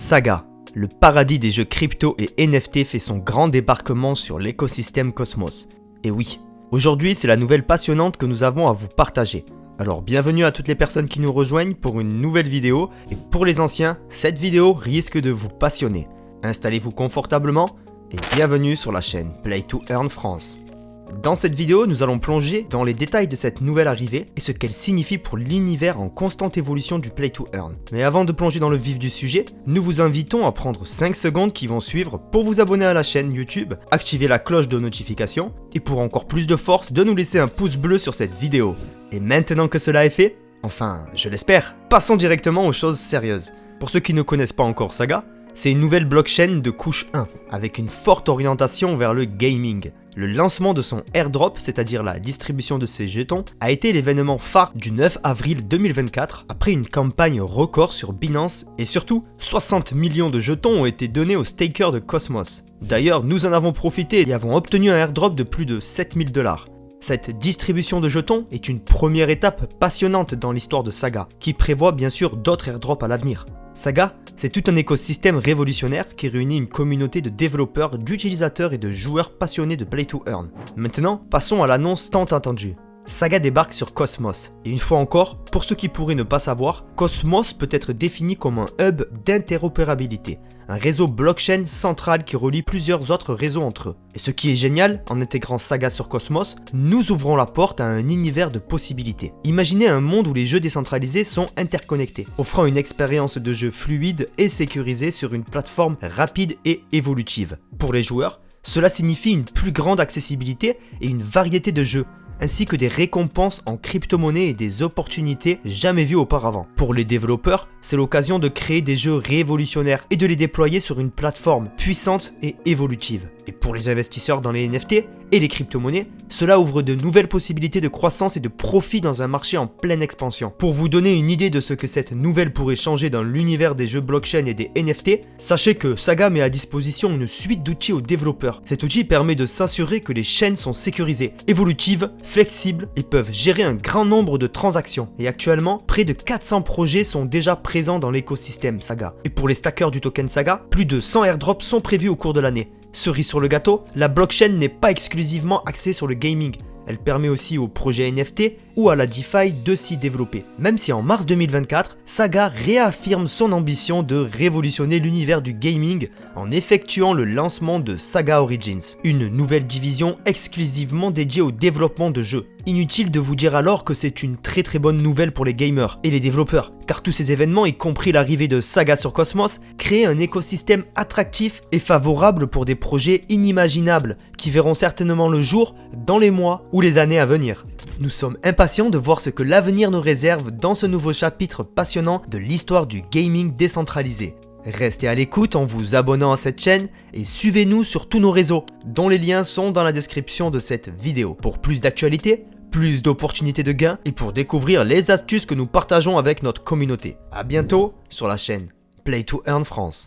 Saga, le paradis des jeux crypto et NFT fait son grand débarquement sur l'écosystème Cosmos. Et oui, aujourd'hui c'est la nouvelle passionnante que nous avons à vous partager. Alors bienvenue à toutes les personnes qui nous rejoignent pour une nouvelle vidéo, et pour les anciens, cette vidéo risque de vous passionner. Installez-vous confortablement et bienvenue sur la chaîne Play to Earn France. Dans cette vidéo, nous allons plonger dans les détails de cette nouvelle arrivée et ce qu'elle signifie pour l'univers en constante évolution du Play to Earn. Mais avant de plonger dans le vif du sujet, nous vous invitons à prendre 5 secondes qui vont suivre pour vous abonner à la chaîne YouTube, activer la cloche de notification et pour encore plus de force, de nous laisser un pouce bleu sur cette vidéo. Et maintenant que cela est fait, enfin, je l'espère, passons directement aux choses sérieuses. Pour ceux qui ne connaissent pas encore Saga, c'est une nouvelle blockchain de couche 1, avec une forte orientation vers le gaming. Le lancement de son airdrop, c'est-à-dire la distribution de ses jetons, a été l'événement phare du 9 avril 2024, après une campagne record sur Binance, et surtout, 60 millions de jetons ont été donnés aux stakers de Cosmos. D'ailleurs, nous en avons profité et avons obtenu un airdrop de plus de 7000 $. Cette distribution de jetons est une première étape passionnante dans l'histoire de Saga, qui prévoit bien sûr d'autres airdrops à l'avenir. Saga, c'est tout un écosystème révolutionnaire qui réunit une communauté de développeurs, d'utilisateurs et de joueurs passionnés de Play to Earn. Maintenant, passons à l'annonce tant attendue. Saga débarque sur Cosmos. Et une fois encore, pour ceux qui pourraient ne pas savoir, Cosmos peut être défini comme un hub d'interopérabilité, un réseau blockchain central qui relie plusieurs autres réseaux entre eux. Et ce qui est génial, en intégrant Saga sur Cosmos, nous ouvrons la porte à un univers de possibilités. Imaginez un monde où les jeux décentralisés sont interconnectés, offrant une expérience de jeu fluide et sécurisée sur une plateforme rapide et évolutive. Pour les joueurs, cela signifie une plus grande accessibilité et une variété de jeux, ainsi que des récompenses en crypto-monnaie et des opportunités jamais vues auparavant. Pour les développeurs, c'est l'occasion de créer des jeux révolutionnaires et de les déployer sur une plateforme puissante et évolutive. Et pour les investisseurs dans les NFT et les crypto-monnaies, cela ouvre de nouvelles possibilités de croissance et de profit dans un marché en pleine expansion. Pour vous donner une idée de ce que cette nouvelle pourrait changer dans l'univers des jeux blockchain et des NFT, sachez que Saga met à disposition une suite d'outils aux développeurs. Cet outil permet de s'assurer que les chaînes sont sécurisées, évolutives, flexibles et peuvent gérer un grand nombre de transactions. Et actuellement, près de 400 projets sont déjà présents dans l'écosystème Saga. Et pour les stackers du token Saga, plus de 100 airdrops sont prévus au cours de l'année. Cerise sur le gâteau, la blockchain n'est pas exclusivement axée sur le gaming. Elle permet aussi aux projets NFT ou à la DeFi de s'y développer. Même si en mars 2024, Saga réaffirme son ambition de révolutionner l'univers du gaming en effectuant le lancement de Saga Origins, une nouvelle division exclusivement dédiée au développement de jeux. Inutile de vous dire alors que c'est une très bonne nouvelle pour les gamers et les développeurs, car tous ces événements, y compris l'arrivée de Saga sur Cosmos, créent un écosystème attractif et favorable pour des projets inimaginables qui verront certainement le jour dans les mois ou les années à venir. Nous sommes impatients de voir ce que l'avenir nous réserve dans ce nouveau chapitre passionnant de l'histoire du gaming décentralisé. Restez à l'écoute en vous abonnant à cette chaîne et suivez-nous sur tous nos réseaux, dont les liens sont dans la description de cette vidéo. Pour plus d'actualités, plus d'opportunités de gains et pour découvrir les astuces que nous partageons avec notre communauté. A bientôt sur la chaîne Play to Earn France.